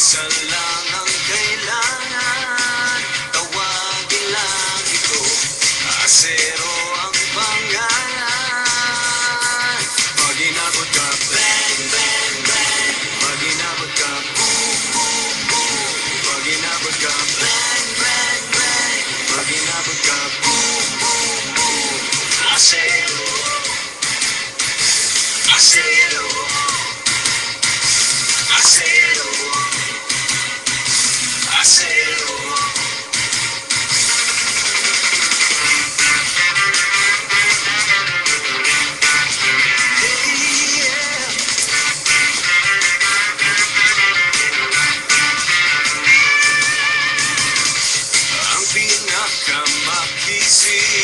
Isa lang ang kailangan, tawagin lang ito, Asero ang pangalan. Pag inabot ka, bang, bang, bang. Pag inabot ka, boom, boom, boom. Pag inabot ka, bang, bang, bang. Pag inabot ka, boom, boom, boom. Asero, Asero, Asero, Asero. Ang pinakamakisig